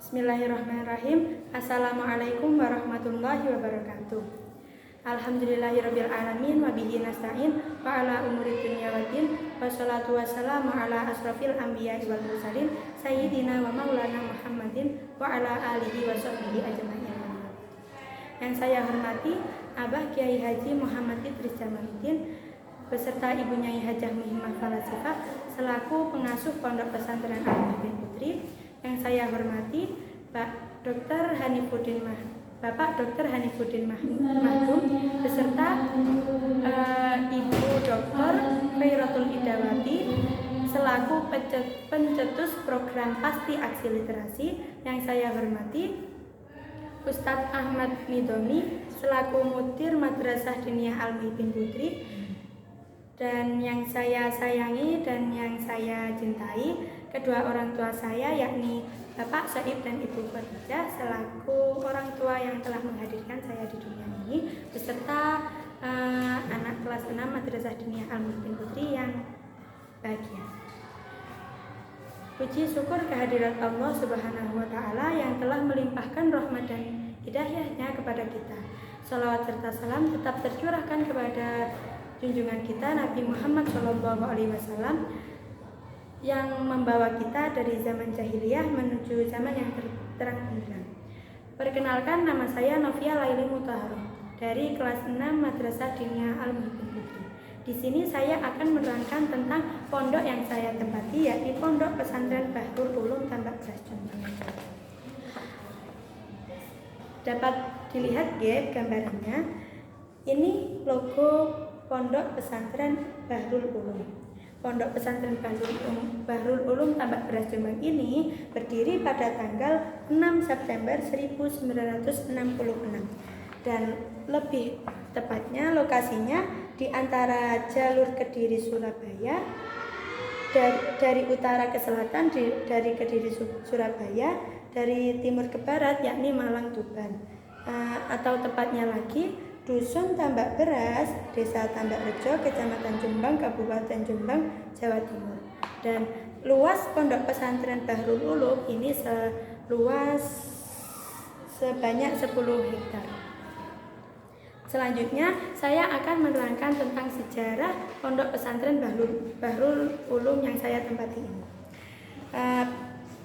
Bismillahirrahmanirrahim. Assalamualaikum warahmatullahi wabarakatuh. Alhamdulillahirabbil alamin wa bihi nasta'in wa ala umuri dunya waddin wassalatu wassalamu ala asrofil anbiya'i wal mursalin sayyidina wa maulana Muhammadin wa ala alihi wa sahbihi ajma'in. Yang saya hormati Abah Kiai Haji Muhammad Idris Jamaluddin beserta Ibu Nyai Hajah Muhimmah Falasifah selaku pengasuh Pondok Pesantren Al-Muhibbin Putri. Yang saya hormati Bapak Dr. Hanifuddin Mahdum beserta Ibu Dr. Khairatul Idawati selaku pencetus program Pasti Aksi Literasi. Yang saya hormati Ustadz Ahmad Midoni selaku Mudir Madrasah Diniyah Al-Muhibbin Putri. Dan yang saya sayangi dan yang saya cintai kedua orang tua saya, yakni Bapak Said dan Ibu Khadijah selaku orang tua yang telah menghadirkan saya di dunia ini beserta anak kelas 6 Madrasah Diniyah Al-Muhibbin Putri yang bahagia. Puji syukur kehadirat Allah Subhanahu wa Ta'ala yang telah melimpahkan rahmat dan hidayahnya kepada kita. Salawat serta salam tetap tercurahkan kepada junjungan kita Nabi Muhammad SAW yang membawa kita dari zaman jahiliyah menuju zaman yang terang benderang. Perkenalkan, nama saya Novia Laili Mutahharoh dari kelas 6 Madrasah Diniyah Al-Muhibbin Putri. Di sini saya akan menerangkan tentang pondok yang saya tempati, yakni Pondok Pesantren Bahrul Ulum Tambak Beras Jombang. Dapat dilihat gambarannya. Ini logo Pondok Pesantren Bahrul Ulum. Pondok Pesantren Bahrul Ulum Tambak Beras Jombang ini berdiri pada tanggal 6 September 1966 dan lebih tepatnya lokasinya di antara jalur Kediri Surabaya dari utara ke selatan, dari Kediri Surabaya, dari timur ke barat yakni Malang Tuban, atau tepatnya lagi Dusun Tambak Beras, Desa Tambak Rejo, Kecamatan Jombang, Kabupaten Jombang, Jawa Timur. Dan luas Pondok Pesantren Bahrul Ulum ini seluas sebanyak 10 hektar. Selanjutnya saya akan menerangkan tentang sejarah Pondok Pesantren Bahrul Ulum yang saya tempati ini.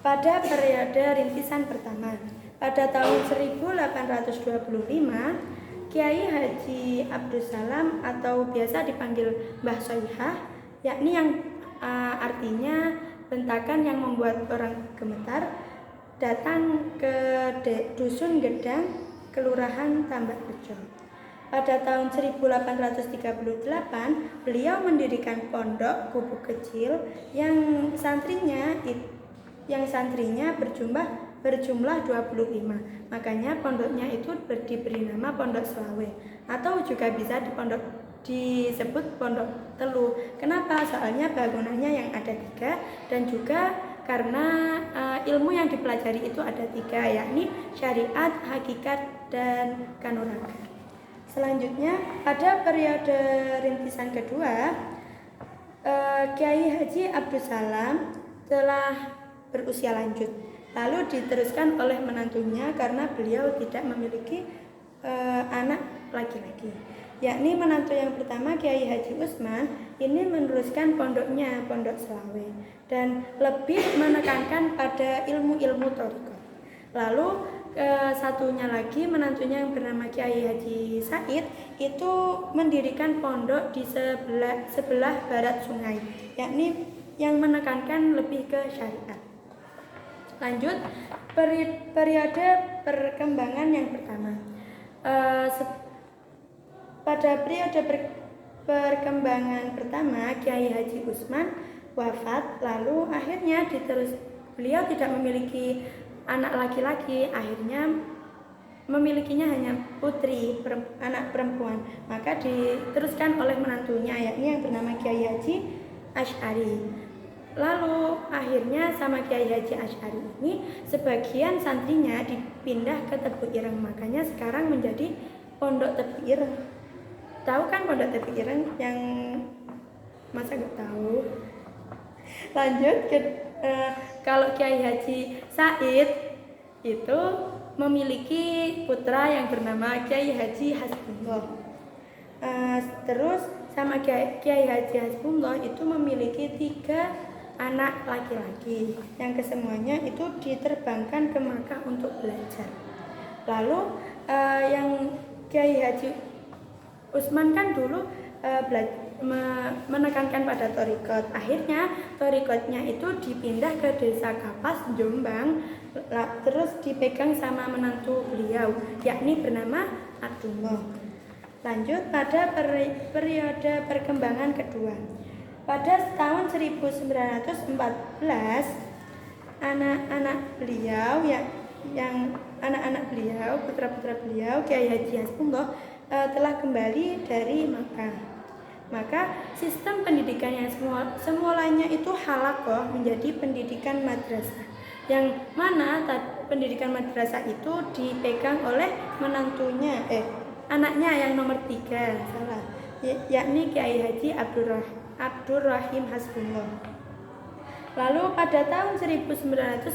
Pada periode rintisan pertama, pada tahun 1825, Kiai Haji Abdus Salam atau biasa dipanggil Mbah Soihah, yakni yang artinya bentakan yang membuat orang gemetar, datang ke Dusun Gedang, Kelurahan Tambak Rejo. Pada tahun 1838, beliau mendirikan pondok gubuk kecil yang santrinya berjumlah 25. Makanya pondoknya itu diberi nama Pondok Selawe atau juga bisa disebut Pondok Telu. Kenapa? Soalnya bangunannya yang ada 3 dan juga karena ilmu yang dipelajari itu ada 3, yakni syariat, hakikat, dan kanuragan. Selanjutnya pada periode rintisan kedua, Kiai Haji Abdus Salam telah berusia lanjut, lalu diteruskan oleh menantunya karena beliau tidak memiliki anak laki-laki, yakni menantu yang pertama Kiai Haji Usman ini meneruskan pondoknya, Pondok Selawe, dan lebih menekankan pada ilmu-ilmu thariqah. Lalu satunya lagi menantunya yang bernama Kiai Haji Said itu mendirikan pondok di sebelah barat sungai, yakni yang menekankan lebih ke syariat. Lanjut, periode perkembangan yang pertama. Pada periode perkembangan pertama, Kiai Haji Usman wafat, lalu akhirnya beliau tidak memiliki anak laki-laki, akhirnya memilikinya hanya putri, anak perempuan. Maka diteruskan oleh menantunya, yakni yang bernama Kiai Haji Asy'ari. Lalu akhirnya sama Kiai Haji Asy'ari ini sebagian santrinya dipindah ke Tebu Ireng, makanya sekarang menjadi Pondok Tebu Ireng. Tahu kan Pondok Tebu Ireng? Yang masa nggak tahu? Lanjut ke kalau Kiai Haji Said itu memiliki putra yang bernama Kiai Haji Hasbullah. Terus sama Kiai Haji Hasbullah itu memiliki 3 anak laki-laki yang kesemuanya itu diterbangkan ke Makkah untuk belajar. Lalu yang Kiai Haji Utsman kan dulu menekankan pada thariqat. Akhirnya thariqatnya itu dipindah ke desa Kapas, Jombang, terus dipegang sama menantu beliau, yakni bernama Abdullah. Lanjut pada periode perkembangan kedua. Pada tahun 1914, anak-anak beliau yang anak-anak beliau, putra-putra beliau, Kiai Haji Hasbullah telah kembali dari Makkah. Maka sistem pendidikan yang semulanya itu halaqah menjadi pendidikan madrasah, yang mana pendidikan madrasah itu dipegang oleh anaknya yang nomor 3, yakni Kiai Haji Abdurrahim Hasbullah. Lalu pada tahun 1915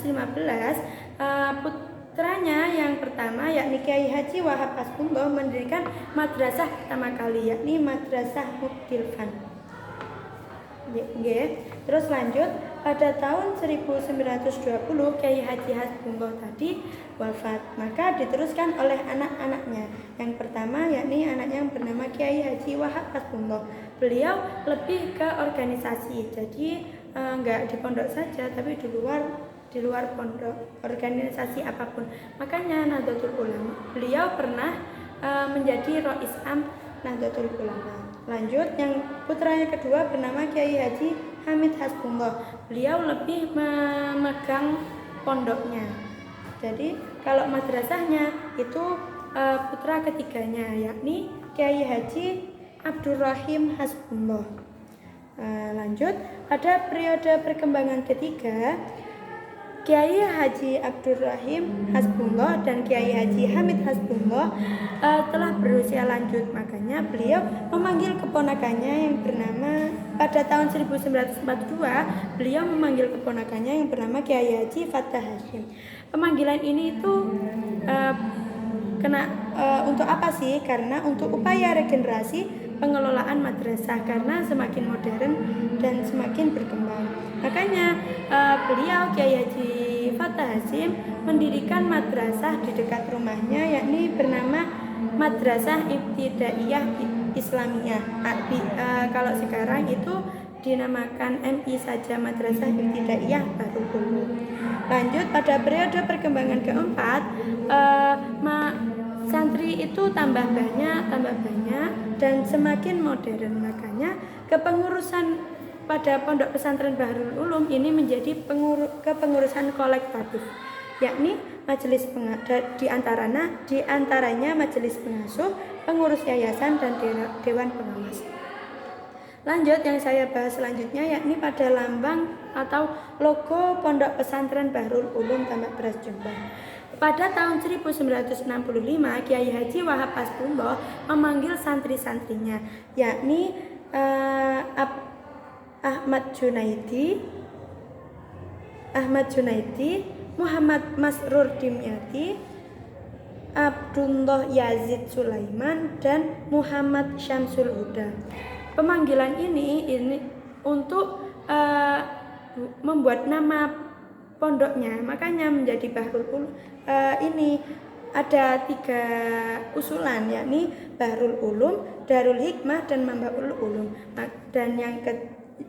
putranya yang pertama yakni Kiai Haji Wahab Hasbullah mendirikan madrasah pertama kali, yakni Madrasah Muktilfan. Terus lanjut pada tahun 1920 Kiai Haji Hasbullah tadi wafat, maka diteruskan oleh anak-anaknya. Yang pertama yakni anaknya yang bernama Kiai Haji Wahab Hasbullah. Beliau lebih ke organisasi, jadi nggak di pondok saja tapi di luar pondok, organisasi apapun. Makanya Nahdlatul Ulama, beliau pernah menjadi Rois Am Nahdlatul Ulama. Lanjut, yang putranya kedua bernama Kiai Haji Hamid Hasbullah. Beliau lebih memegang pondoknya. Jadi kalau madrasahnya itu putra ketiganya yakni Kiai Haji Abdurrahim Hasbullah. Lanjut, pada periode perkembangan ketiga, Kiai Haji Abdurrahim Hasbullah dan Kiai Haji Hamid Hasbullah telah berusia lanjut, makanya beliau memanggil keponakannya yang bernama, pada tahun 1942 beliau memanggil keponakannya yang bernama Kiai Haji Fatah Hashim. Pemanggilan ini itu untuk apa sih? Karena untuk upaya regenerasi pengelolaan madrasah, karena semakin modern dan semakin berkembang. Makanya beliau Kiai Haji Fatah Hashim mendirikan madrasah di dekat rumahnya, yakni bernama Madrasah Ibtidaiyah Islamiyah. Kalau sekarang itu dinamakan MI saja, Madrasah Ibtidaiyah Darul Ulum. Lanjut, pada periode perkembangan keempat, santri itu tambah banyak dan semakin modern. Makanya kepengurusan pada Pondok Pesantren Bahrul Ulum ini menjadi kepengurusan kolektif, yakni majelis diantaranya majelis pengasuh, pengurus yayasan dan dewan pengawas. Lanjut, yang saya bahas selanjutnya yakni pada lambang atau logo Pondok Pesantren Bahrul Ulum Tambak Beras Jombang. Pada tahun 1965 Kiai Haji Wahab Hasbullah memanggil santri-santrinya, yakni Ahmad Junaidi, Muhammad Masrur Dimyati, Abdullah Yazid Sulaiman, dan Muhammad Syamsul Huda. Pemanggilan ini untuk membuat nama pondoknya, makanya menjadi Bahrul Ulum. Ini ada 3 usulan, yakni Bahrul Ulum, Darul Hikmah, dan Mambaul Ulum.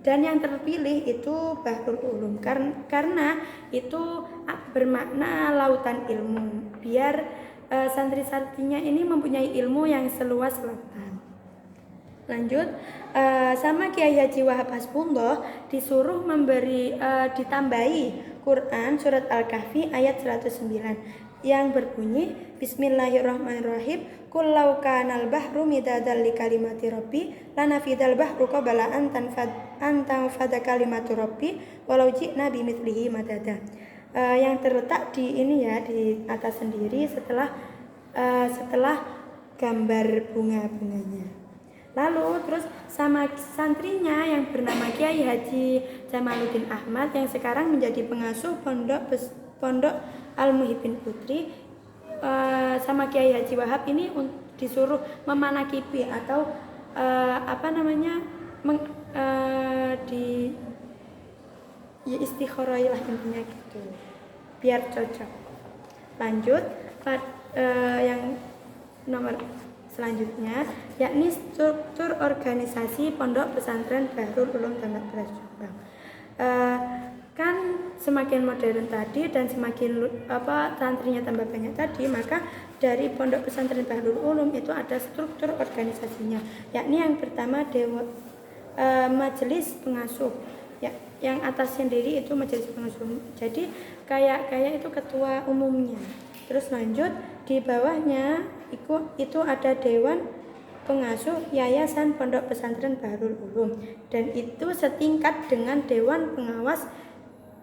Dan yang terpilih itu Bahrul Ulum karena itu bermakna lautan ilmu, biar santri-santrinya ini mempunyai ilmu yang seluas lautan. Lanjut, sama Kiai Haji Wahab Hasbullah disuruh ditambahi Quran surat Al-Kahfi ayat 109 yang berbunyi Bismillahirrahmanirrahim, Qul law kanal bahru midadal li kalimati rabbi lanafidal bahru qabla an tanfada kalimatu rabbi walau ji'na bimithlihi madada. Yang terletak di ini ya, di atas sendiri setelah gambar bunga-bunganya. Lalu terus sama santrinya yang bernama Kiai Haji Jamaluddin Ahmad yang sekarang menjadi pengasuh pondok Al-Muhyiddin Putri sama Kiai Haji Wahab ini disuruh memanakibi atau di ya istikharah lah intinya gitu biar cocok. Lanjut yang nomor selanjutnya yakni struktur organisasi Pondok Pesantren Bahrul Ulum Tambak Beras Jombang. Kan semakin modern tadi dan semakin santrinya tambah banyak tadi, maka dari Pondok Pesantren Bahrul Ulum itu ada struktur organisasinya, yakni yang pertama majelis pengasuh. Ya, yang atas sendiri itu majelis pengasuh. Jadi kayak itu ketua umumnya. Terus lanjut di bawahnya itu ada dewan pengasuh Yayasan Pondok Pesantren Bahrul Ulum dan itu setingkat dengan dewan pengawas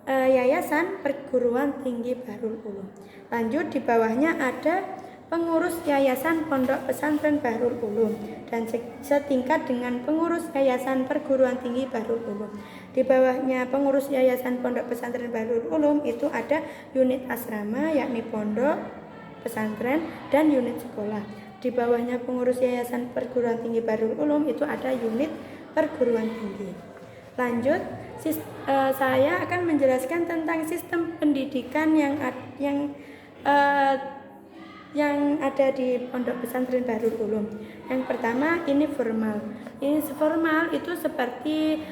Yayasan Perguruan Tinggi Bahrul Ulum. Lanjut di bawahnya ada pengurus Yayasan Pondok Pesantren Bahrul Ulum dan setingkat dengan pengurus Yayasan Perguruan Tinggi Bahrul Ulum. Di bawahnya pengurus Yayasan Pondok Pesantren Bahrul Ulum itu ada unit asrama yakni pondok, pesantren, dan unit sekolah. Di bawahnya pengurus Yayasan Perguruan Tinggi Bahrul Ulum itu ada unit perguruan tinggi. Lanjut, saya akan menjelaskan tentang sistem pendidikan yang ada di Pondok Pesantren Bahrul Ulum. Yang pertama ini formal. Ini formal itu seperti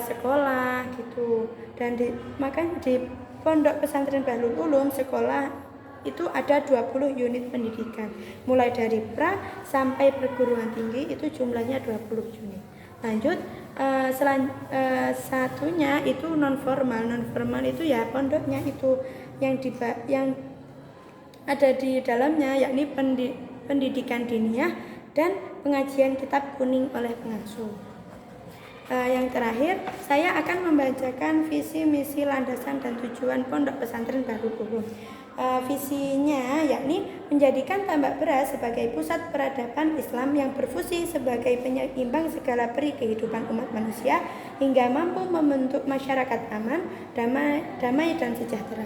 sekolah gitu. Dan makanya di Pondok Pesantren Bahrul Ulum sekolah itu ada 20 unit pendidikan. Mulai dari pra sampai perguruan tinggi itu jumlahnya 20 unit. Lanjut satunya itu non formal. Non formal itu ya pondoknya itu yang ada di dalamnya yakni pendidikan diniyah dan pengajian kitab kuning oleh pengasuh. Yang terakhir saya akan membacakan visi misi landasan dan tujuan Pondok Pesantren Bahrul Ulum. Visinya yakni menjadikan Tambak Beras sebagai pusat peradaban Islam yang berfungsi sebagai penyeimbang segala peri kehidupan umat manusia hingga mampu membentuk masyarakat aman, damai dan sejahtera.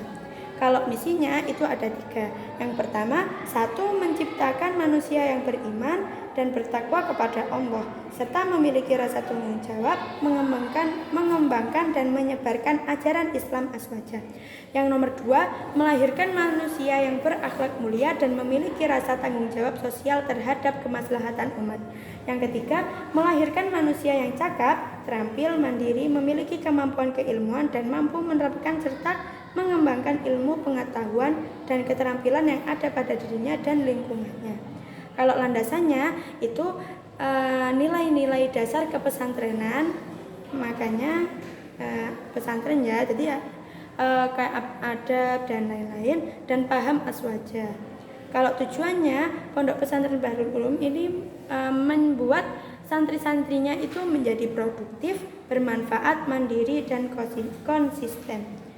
Kalau misinya itu ada 3. Yang pertama, 1. Menciptakan manusia yang beriman dan bertakwa kepada Allah serta memiliki rasa tanggung jawab, mengembangkan dan menyebarkan ajaran Islam aswaja. Yang nomor 2, melahirkan manusia yang berakhlak mulia dan memiliki rasa tanggung jawab sosial terhadap kemaslahatan umat. Yang ketiga, melahirkan manusia yang cakap, terampil, mandiri, memiliki kemampuan keilmuan dan mampu menerapkan serta mengembangkan ilmu pengetahuan dan keterampilan yang ada pada dirinya dan lingkungannya. Kalau landasannya itu nilai-nilai dasar kepesantrenan, makanya pesantren ya, jadi kayak adab dan lain-lain dan paham aswaja. Kalau tujuannya Pondok Pesantren Bahrul Ulum ini membuat santri-santrinya itu menjadi produktif, bermanfaat, mandiri dan konsisten.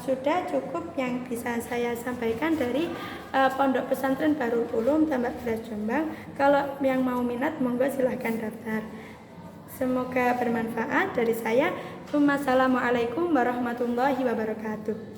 Sudah cukup yang bisa saya sampaikan dari Pondok Pesantren Bahrul Ulum Tambak Beras Jombang. Kalau yang mau minat monggo silahkan daftar. Semoga bermanfaat dari saya. Wassalamualaikum warahmatullahi wabarakatuh.